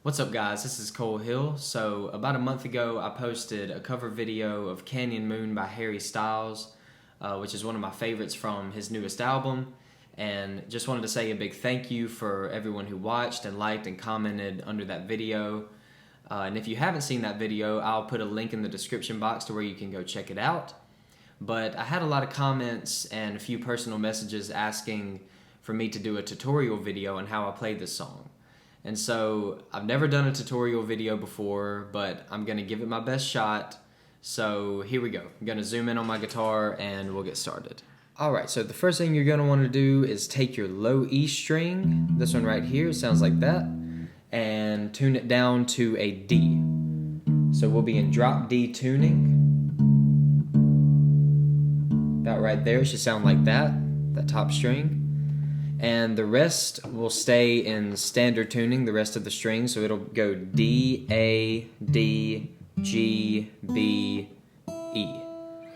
What's up, guys? This is Cole Hill. So about a month ago I posted a cover video of Canyon Moon by Harry Styles, which is one of my favorites from his newest album, and just wanted to say a big thank you for everyone who watched and liked and commented under that video. And if you haven't seen that video, I'll put a link in the description box to where you can go check it out. But I had a lot of comments and a few personal messages asking for me to do a tutorial video on how I played this song. And so I've never done a tutorial video before, but I'm going to give it my best shot. So here we go. I'm going to zoom in on my guitar and we'll get started. Alright, so the first thing you're going to want to do is take your low E string, this one right here, sounds like that, and tune it down to a D. So we'll be in drop D tuning. That right there should sound like that top string. And the rest will stay in standard tuning, the rest of the strings, so it'll go D, A, D, G, B, E.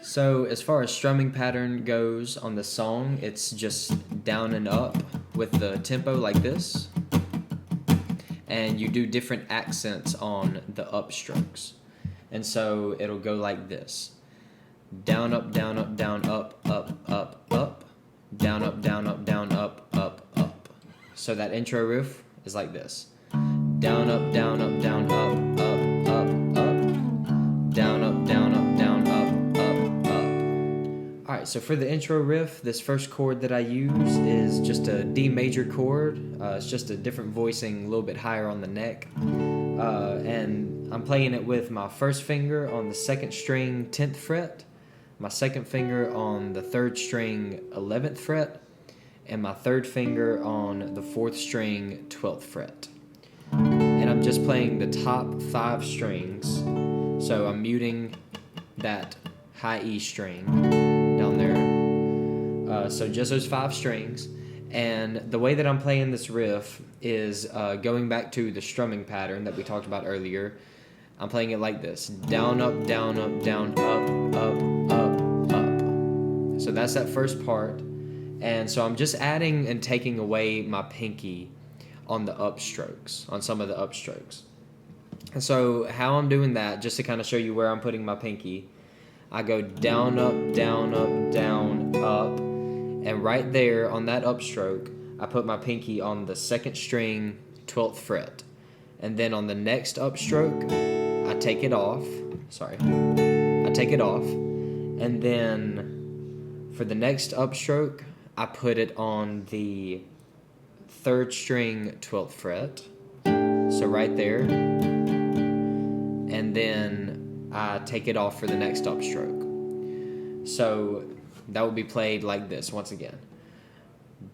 So as far as strumming pattern goes on the song, it's just down and up with the tempo like this. And you do different accents on the upstrokes. And so it'll go like this. Down, up, down, up, down, up, up, up, up. Down, up, down, up, down, up, up, up. So that intro riff is like this. Down, up, down, up, down, up, up, up, up. Down, up, down, up, down, up, up, up. Alright, so for the intro riff, this first chord that I use is just a D major chord. It's just a different voicing, a little bit higher on the neck. And I'm playing it with my first finger on the second string, 10th fret. My second finger on the third string, 11th fret, and my third finger on the fourth string, 12th fret. And I'm just playing the top 5 strings, so I'm muting that high E string down there. So just those 5 strings, and the way that I'm playing this riff is going back to the strumming pattern that we talked about earlier. I'm playing it like this: down, up, down, up, down, up, up, up. So that's that first part, and so I'm just adding and taking away my pinky on the upstrokes, on some of the upstrokes. And so how I'm doing that, just to kind of show you where I'm putting my pinky, I go down, up, down, up, down, up, and right there on that upstroke, I put my pinky on the second string, 12th fret. And then on the next upstroke, I take it off, and then for the next upstroke, I put it on the third string, 12th fret, so right there, and then I take it off for the next upstroke. So that will be played like this once again.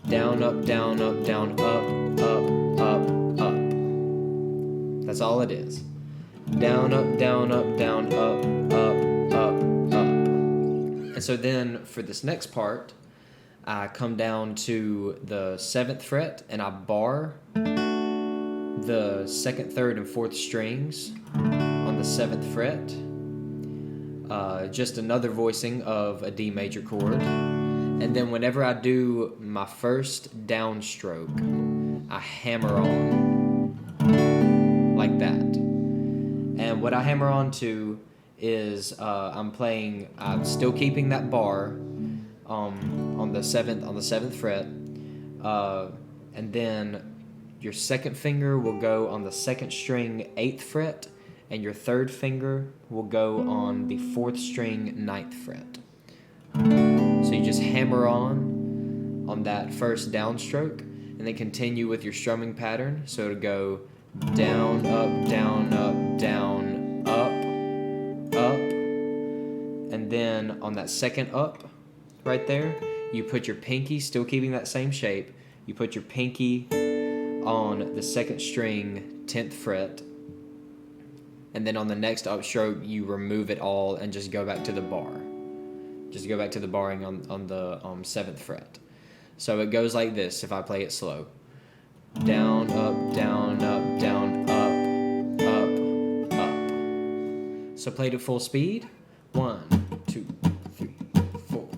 Down, up, down, up, down, up, up, up, up. That's all it is. Down, up, down, up, down, up, up, up, up. And so then for this next part, I come down to the 7th fret and I bar the 2nd, 3rd, and 4th strings on the 7th fret. Just another voicing of a D major chord. And then whenever I do my first downstroke, I hammer on like that. And what I hammer on to is I'm still keeping that bar on the 7th fret, and then your second finger will go on the second string, 8th fret, and your third finger will go on the 4th string, 9th fret. So you just hammer on that first downstroke, and then continue with your strumming pattern. So it'll go down, up, down, up, down, up, up, and then on that second up right there, you put your pinky, still keeping that same shape, you put your pinky on the second string, 10th fret, and then on the next upstroke you remove it all and just go back to the bar. Just go back to the barring on the 7th fret. So it goes like this if I play it slow. Down, up, down, up, down, up, up, up. So played at full speed. 1, 2, 3, 4.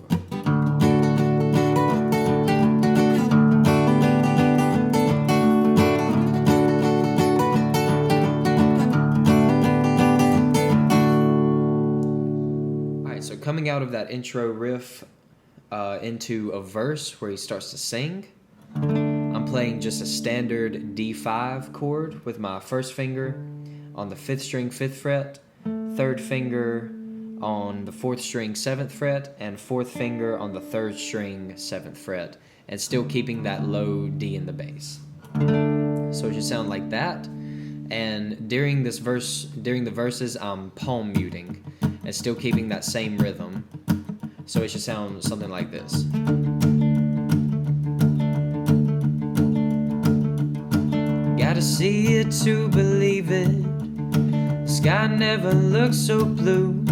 coming out of that intro riff into a verse where he starts to sing, I'm playing just a standard D5 chord with my first finger on the 5th string 5th fret, 3rd finger on the 4th string 7th fret, and 4th finger on the 3rd string 7th fret, and still keeping that low D in the bass. So it should sound like that. And during the verses, I'm palm muting and still keeping that same rhythm. So it should sound something like this. Gotta see it to believe it. The sky never looks so blue.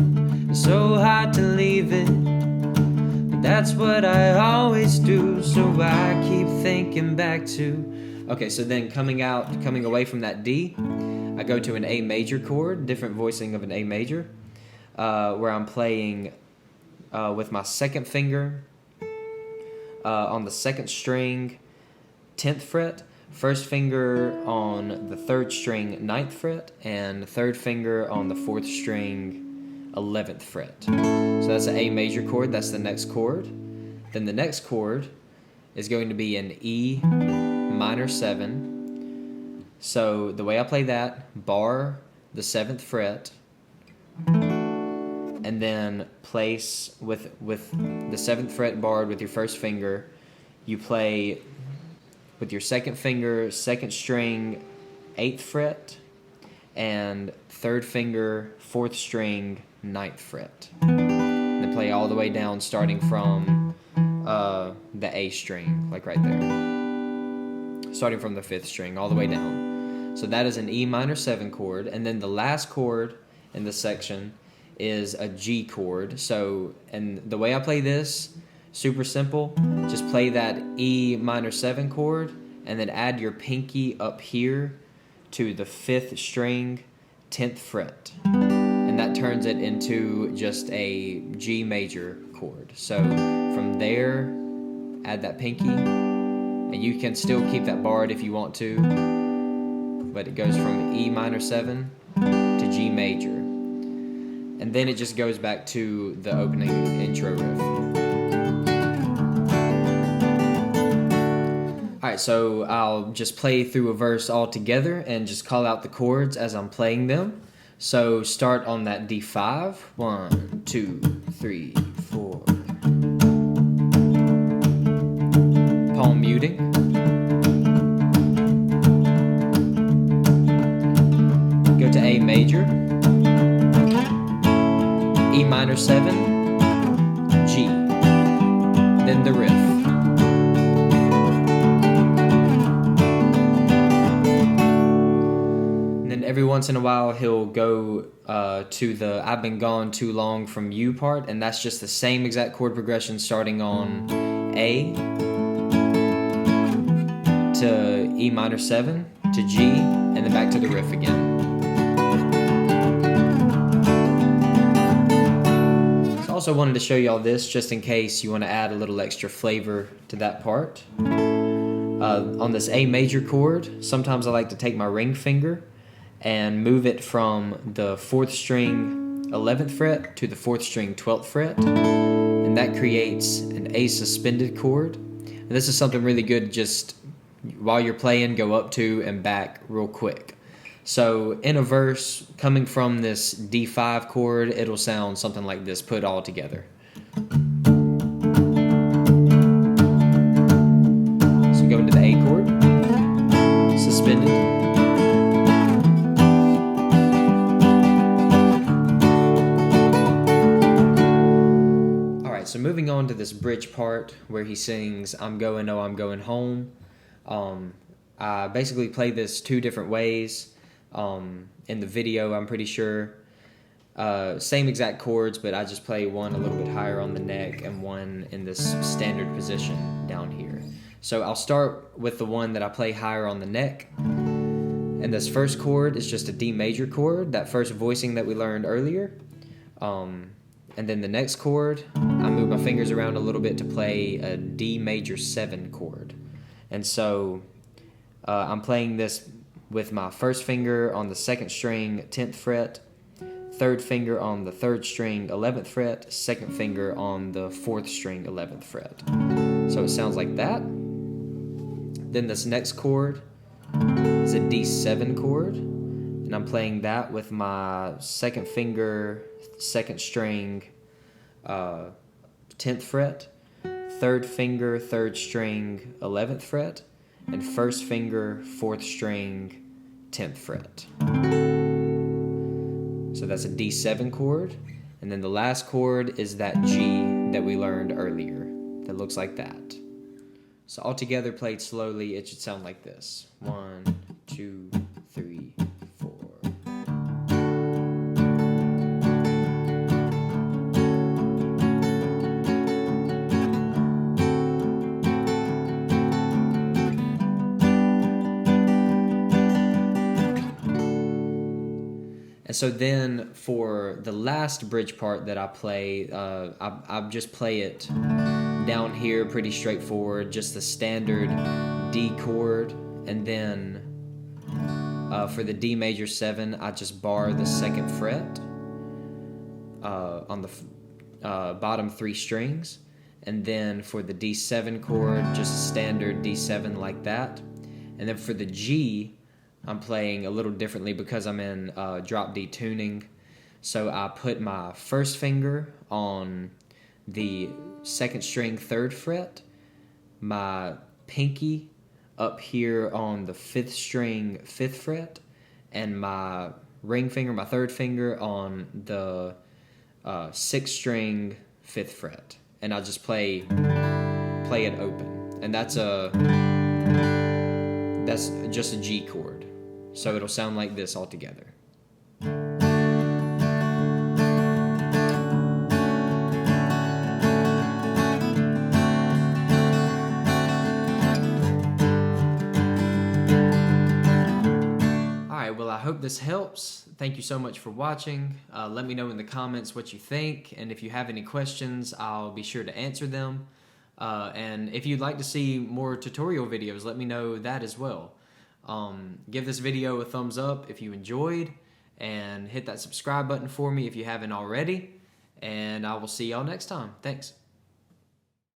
It's so hard to leave it, but that's what I always do. So I keep thinking back to. Okay, so then coming away from that D, I go to an A major chord, different voicing of an A major, where I'm playing with my 2nd finger on the 2nd string 10th fret, 1st finger on the 3rd string 9th fret, and 3rd finger on the 4th string 11th fret. So that's an A major chord, that's the next chord. Then the next chord is going to be an E minor 7. So the way I play that, bar the 7th fret, and then place with the 7th fret barred with your 1st finger, you play with your 2nd finger 2nd string 8th fret, and 3rd finger 4th string 9th fret. And then play all the way down, starting from the A string, like right there. Starting from the 5th string, all the way down. So that is an E minor 7 chord. And then the last chord in this section is a G chord. So, and the way I play this, super simple. Just play that E minor 7 chord, and then add your pinky up here to the 5th string 10th fret. And that turns it into just a G major chord. So from there, add that pinky, and you can still keep that barred if you want to, but it goes from E minor 7 to G major. And then it just goes back to the opening intro riff. Alright, so I'll just play through a verse all together and just call out the chords as I'm playing them. So start on that D5. 1, 2, 3, 4. Palm muting. Go to A major. E minor 7. G. Then the riff. Every once in a while he'll go to the I've been gone too long from you part, and that's just the same exact chord progression starting on A to E minor 7 to G, and then back to the riff again. So I also wanted to show y'all this just in case you want to add a little extra flavor to that part. On this A major chord, sometimes I like to take my ring finger and move it from the 4th string 11th fret to the 4th string 12th fret, and that creates an A suspended chord. And this is something really good just while you're playing, go up to and back real quick. So in a verse coming from this D5 chord, it'll sound something like this put all together. So go into the A chord, suspended. So moving on to this bridge part where he sings, I'm going, oh, I'm going home. I basically play this 2 different ways in the video, I'm pretty sure. Same exact chords, but I just play one a little bit higher on the neck and one in this standard position down here. So I'll start with the one that I play higher on the neck. And this first chord is just a D major chord, that first voicing that we learned earlier. And then the next chord, I move my fingers around a little bit to play a D major 7 chord. And so I'm playing this with my 1st finger on the 2nd string 10th fret, third finger on the 3rd string 11th fret, 2nd finger on the 4th string 11th fret. So it sounds like that. Then this next chord is a D7 chord, and I'm playing that with my 2nd finger, 2nd string 10th fret, 3rd finger 3rd string 11th fret, and 1st finger 4th string 10th fret. So that's a D7 chord, and then the last chord is that G that we learned earlier that looks like that. So all together, played slowly, it should sound like this. 1, 2, 3, 4. And so then for the last bridge part that I play, I just play it down here pretty straightforward, just the standard D chord, and then for the D major 7, I just bar the 2nd fret on the bottom 3 strings, and then for the D7 chord, just standard D7 like that, and then for the G, I'm playing a little differently because I'm in drop D tuning. So I put my 1st finger on the 2nd string 3rd fret, my pinky up here on the 5th string 5th fret, and my ring finger, my 3rd finger on the 6th string 5th fret. And I'll just play it open. And that's just a G chord. So it'll sound like this all together. Alright, well I hope this helps. Thank you so much for watching. Let me know in the comments what you think, and if you have any questions, I'll be sure to answer them. And if you'd like to see more tutorial videos, let me know that as well. Give this video a thumbs up if you enjoyed, and hit that subscribe button for me if you haven't already, and I will see y'all next time. Thanks.